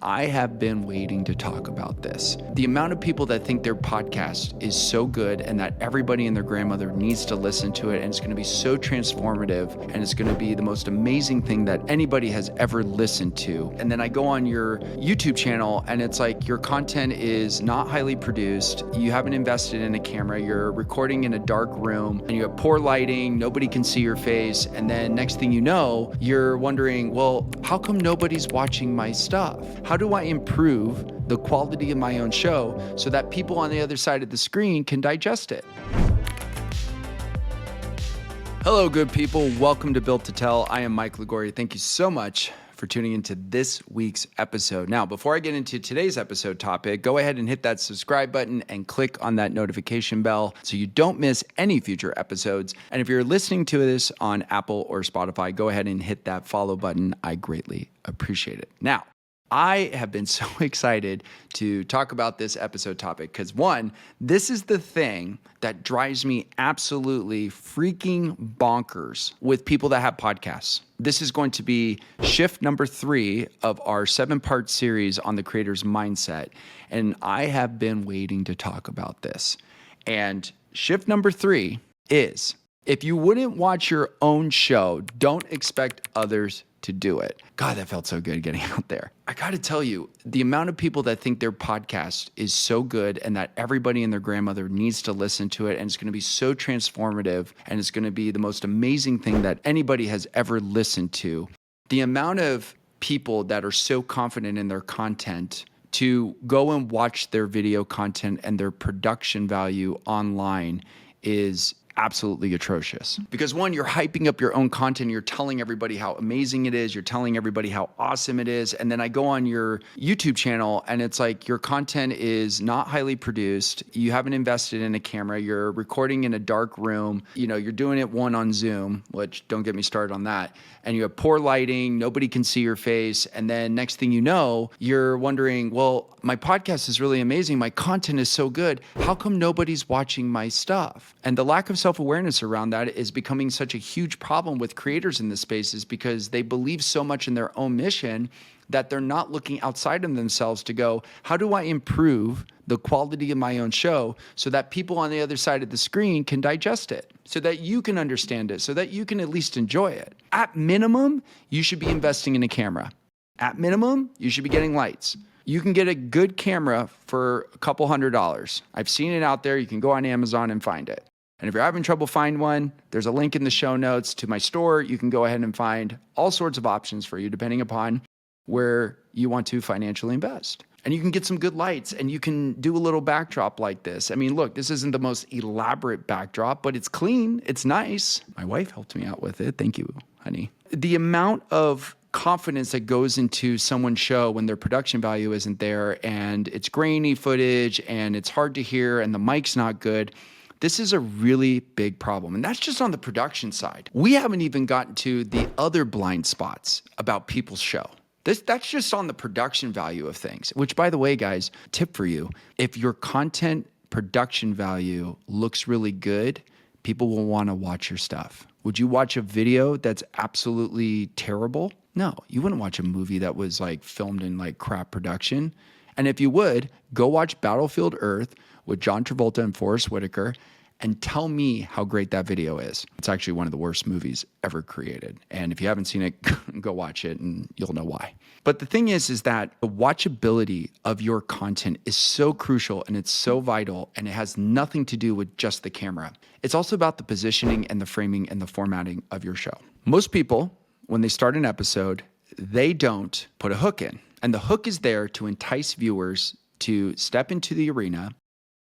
I have been waiting to talk about this. The amount of people that think their podcast is so good and that everybody and their grandmother needs to listen to it, and it's going to be so transformative, and it's going to be the most amazing thing that anybody has ever listened to. And then I go on your YouTube channel and it's like your content is not highly produced, you haven't invested in a camera, you're recording in a dark room, and you have poor lighting, nobody can see your face, and then next thing you know, you're wondering, well, how come nobody's watching my stuff? How do I improve the quality of my own show so that people on the other side of the screen can digest it? Hello, good people. Welcome to Built to Tell. I am Mike Liguori. Thank you so much for tuning into this week's episode. Now, before I get into today's episode topic, go ahead and hit that subscribe button and click on that notification bell so you don't miss any future episodes. And if you're listening to this on Apple or Spotify, go ahead and hit that follow button. I greatly appreciate it. Now, I have been so excited to talk about this episode topic because, one, this is the thing that drives me absolutely freaking bonkers with people that have podcasts. This is going to be shift number 3 of our 7-part series on the creator's mindset, and I have been waiting to talk about this. And shift number 3 is, if you wouldn't watch your own show, don't expect others to do it. God, that felt so good getting out there. I got to tell you, the amount of people that think their podcast is so good and that everybody and their grandmother needs to listen to it, and it's going to be so transformative, and it's going to be the most amazing thing that anybody has ever listened to. The amount of people that are so confident in their content to go and watch their video content and their production value online is absolutely atrocious. Because, one, you're hyping up your own content, you're telling everybody how amazing it is, you're telling everybody how awesome it is, and then I go on your YouTube channel and it's like your content is not highly produced, you haven't invested in a camera, you're recording in a dark room, you're doing it on Zoom, which don't get me started on that, and you have poor lighting, nobody can see your face, and then next thing you know, you're wondering, well, my podcast is really amazing, my content is so good, how come nobody's watching my stuff? And the lack of self-awareness around that is becoming such a huge problem with creators in this space, is because they believe so much in their own mission that they're not looking outside of themselves to go, how do I improve the quality of my own show so that people on the other side of the screen can digest it, so that you can understand it, so that you can at least enjoy it? At minimum, you should be investing in a camera. At minimum, you should be getting lights. You can get a good camera for a couple $100s. I've seen it out there. You can go on Amazon and find it. And if you're having trouble finding one, there's a link in the show notes to my store. You can go ahead and find all sorts of options for you depending upon where you want to financially invest. And you can get some good lights, and you can do a little backdrop like this. I mean, look, this isn't the most elaborate backdrop, but it's clean, it's nice. My wife helped me out with it. Thank you, honey. The amount of confidence that goes into someone's show when their production value isn't there, and it's grainy footage, and it's hard to hear, and the mic's not good. This is a really big problem. And that's just on the production side. We haven't even gotten to the other blind spots about people's show. That's just on the production value of things, which, by the way, guys, tip for you, if your content production value looks really good, people will want to watch your stuff. Would you watch a video that's absolutely terrible? No, you wouldn't watch a movie that was like filmed in like crap production. And if you would, go watch Battlefield Earth with John Travolta and Forrest Whitaker and tell me how great that video is. It's actually one of the worst movies ever created. And if you haven't seen it, go watch it and you'll know why. But the thing is that the watchability of your content is so crucial, and it's so vital, and it has nothing to do with just the camera. It's also about the positioning and the framing and the formatting of your show. Most people, when they start an episode, they don't put a hook in. And the hook is there to entice viewers to step into the arena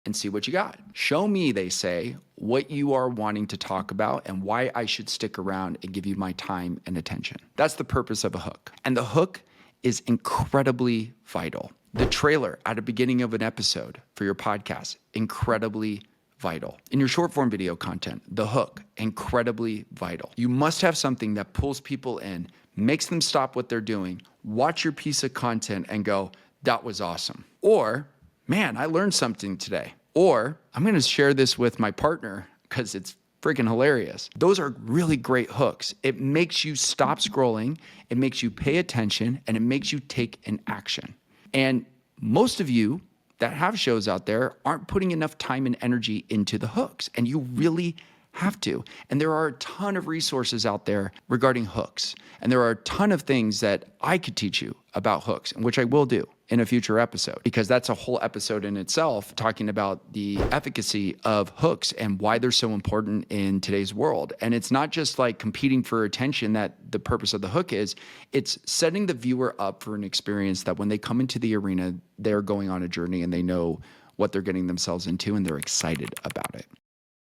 and see what you got. Show me, they say, what you are wanting to talk about and why I should stick around and give you my time and attention. That's the purpose of a hook. And the hook is incredibly vital. The trailer at the beginning of an episode for your podcast, incredibly vital. In your short form video content, the hook, incredibly vital. You must have something that pulls people in, makes them stop what they're doing, watch your piece of content and go, that was awesome. Or, man, I learned something today. Or, I'm going to share this with my partner because it's freaking hilarious. Those are really great hooks. It makes you stop scrolling, it makes you pay attention, and it makes you take an action. And most of you that have shows out there aren't putting enough time and energy into the hooks, and you really have to. And there are a ton of resources out there regarding hooks. And there are a ton of things that I could teach you about hooks, which I will do in a future episode, because that's a whole episode in itself talking about the efficacy of hooks and why they're so important in today's world. And it's not just like competing for attention that the purpose of the hook is, it's setting the viewer up for an experience that when they come into the arena, they're going on a journey and they know what they're getting themselves into and they're excited about it.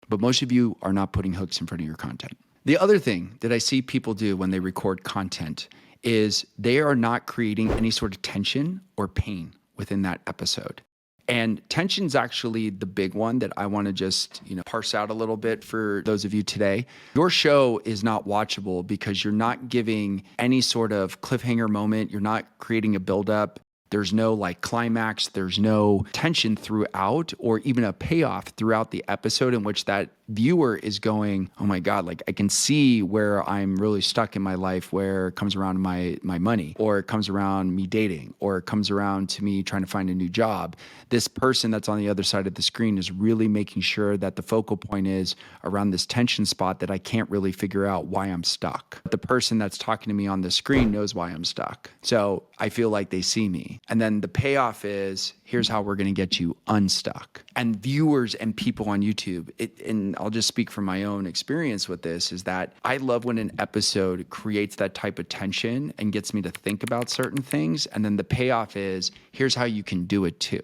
But most of you are not putting hooks in front of your content. The other thing that I see people do when they record content is they are not creating any sort of tension or pain within that episode. And tension's actually the big one that I want to just, parse out a little bit for those of you today. Your show is not watchable because you're not giving any sort of cliffhanger moment. You're not creating a buildup. There's no climax, there's no tension throughout or even a payoff throughout the episode in which that viewer is going, oh my God, I can see where I'm really stuck in my life, where it comes around my money, or it comes around me dating, or it comes around to me trying to find a new job. This person that's on the other side of the screen is really making sure that the focal point is around this tension spot that I can't really figure out why I'm stuck. The person that's talking to me on the screen knows why I'm stuck. So I feel like they see me. And then the payoff is, here's how we're going to get you unstuck. And viewers and people on YouTube, and I'll just speak from my own experience with this, is that I love when an episode creates that type of tension and gets me to think about certain things. And then the payoff is, here's how you can do it too.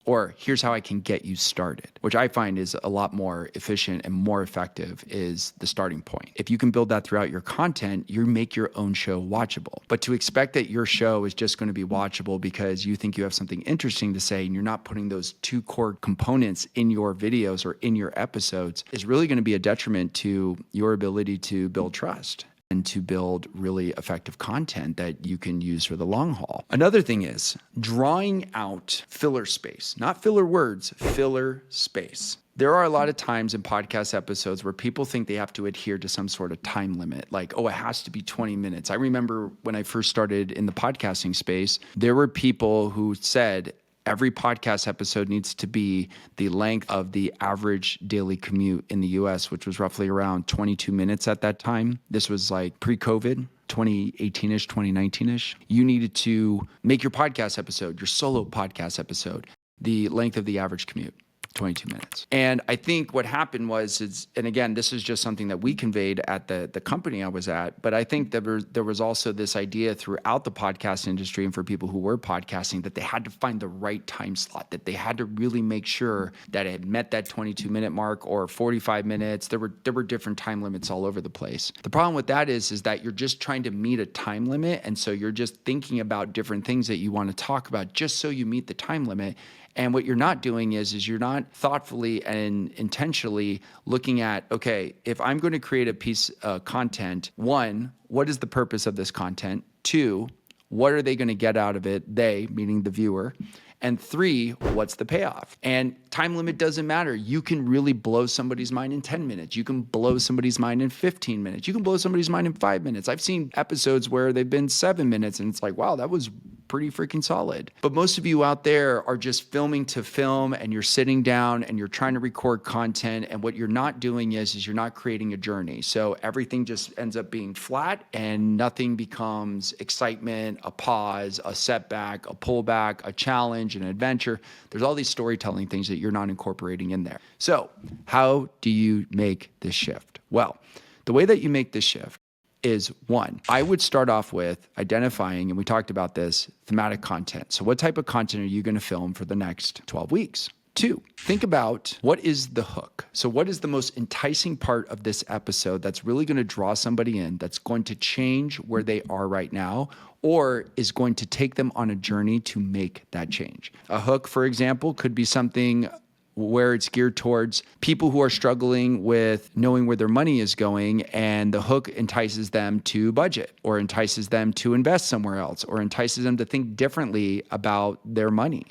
Or here's how I can get you started, which I find is a lot more efficient and more effective is the starting point. If you can build that throughout your content, you make your own show watchable. But to expect that your show is just going to be watchable because you think you have something interesting to say and you're not putting those two core components in your videos or in your episodes is really going to be a detriment to your ability to build trust and to build really effective content that you can use for the long haul. Another thing is drawing out filler space, not filler words, filler space. There are a lot of times in podcast episodes where people think they have to adhere to some sort of time limit, like, oh, it has to be 20 minutes. I remember when I first started in the podcasting space, there were people who said, every podcast episode needs to be the length of the average daily commute in the US, which was roughly around 22 minutes at that time. This was pre-COVID, 2018-ish, 2019-ish. You needed to make your podcast episode, your solo podcast episode, the length of the average commute. 22 minutes. And I think what happened was, and again, this is just something that we conveyed at the company I was at, but I think there was also this idea throughout the podcast industry and for people who were podcasting that they had to find the right time slot, that they had to really make sure that it had met that 22-minute mark or 45 minutes. There were different time limits all over the place. The problem with that is that you're just trying to meet a time limit, and so you're just thinking about different things that you want to talk about just so you meet the time limit. And what you're not doing is you're not thoughtfully and intentionally looking at, okay, if I'm going to create a piece of content, one, what is the purpose of this content? Two, what are they going to get out of it? They, meaning the viewer. And three, what's the payoff? And time limit doesn't matter. You can really blow somebody's mind in 10 minutes. You can blow somebody's mind in 15 minutes. You can blow somebody's mind in 5 minutes. I've seen episodes where they've been 7 minutes and it's like, wow, that was pretty freaking solid. But most of you out there are just filming to film, and you're sitting down and you're trying to record content. And what you're not doing is you're not creating a journey. So everything just ends up being flat and nothing becomes excitement, a pause, a setback, a pullback, a challenge, an adventure. There's all these storytelling things that you're not incorporating in there. So how do you make this shift? Well, the way that you make this shift is, one, I would start off with identifying, and we talked about this, thematic content. So what type of content are you going to film for the next 12 weeks? Two, think about what is the hook. So what is the most enticing part of this episode that's really going to draw somebody in, that's going to change where they are right now, or is going to take them on a journey to make that change? A hook, for example, could be something where it's geared towards people who are struggling with knowing where their money is going, and the hook entices them to budget, or entices them to invest somewhere else, or entices them to think differently about their money.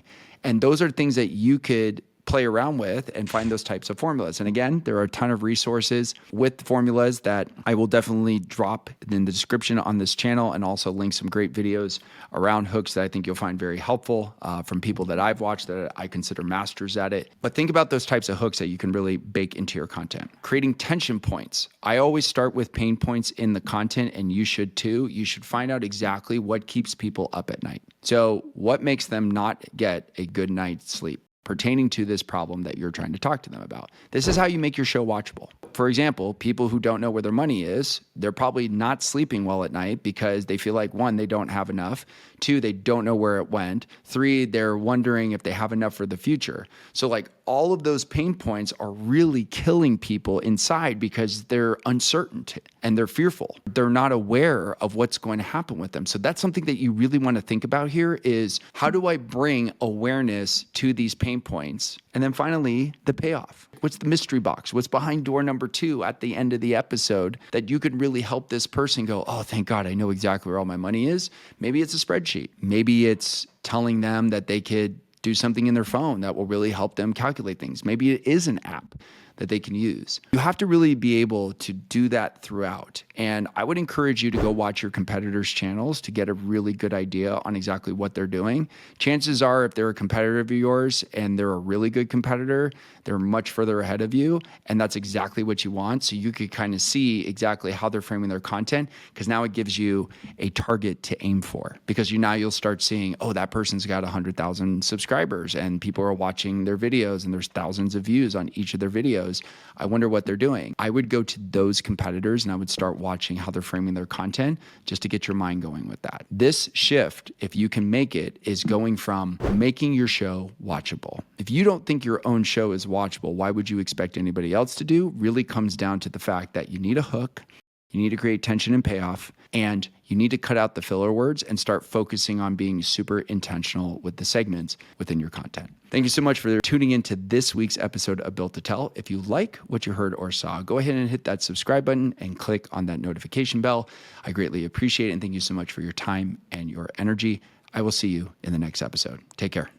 And those are things that you could play around with and find those types of formulas. And again, there are a ton of resources with formulas that I will definitely drop in the description on this channel, and also link some great videos around hooks that I think you'll find very helpful from people that I've watched that I consider masters at it. But think about those types of hooks that you can really bake into your content. Creating tension points. I always start with pain points in the content, and you should too. You should find out exactly what keeps people up at night. So what makes them not get a good night's sleep pertaining to this problem that you're trying to talk to them about? This is how you make your show watchable. For example, people who don't know where their money is, they're probably not sleeping well at night because they feel like, one, they don't have enough. Two, they don't know where it went. Three, they're wondering if they have enough for the future. So like all of those pain points are really killing people inside because they're uncertain and they're fearful. They're not aware of what's going to happen with them. So that's something that you really want to think about here is, how do I bring awareness to these pain points? And then finally, the payoff. What's the mystery box? What's behind door number 2 at the end of the episode that you could really help this person go, oh, thank God, I know exactly where all my money is. Maybe it's a spreadsheet. Maybe it's telling them that they could do something in their phone that will really help them calculate things. Maybe it is an app that they can use. You have to really be able to do that throughout. And I would encourage you to go watch your competitors' channels to get a really good idea on exactly what they're doing. Chances are, if they're a competitor of yours and they're a really good competitor, they're much further ahead of you. And that's exactly what you want. So you could kind of see exactly how they're framing their content, because now it gives you a target to aim for. Because you'll start seeing, oh, that person's got 100,000 subscribers and people are watching their videos and there's thousands of views on each of their videos. I wonder what they're doing. I would go to those competitors and I would start watching how they're framing their content just to get your mind going with that. This shift, if you can make it, is going from making your show watchable. If you don't think your own show is watchable, why would you expect anybody else to do? Really comes down to the fact that you need a hook, you need to create tension and payoff, and you need to cut out the filler words and start focusing on being super intentional with the segments within your content. Thank you so much for tuning into this week's episode of Built to Tell. If you like what you heard or saw, go ahead and hit that subscribe button and click on that notification bell. I greatly appreciate it, and thank you so much for your time and your energy. I will see you in the next episode. Take care.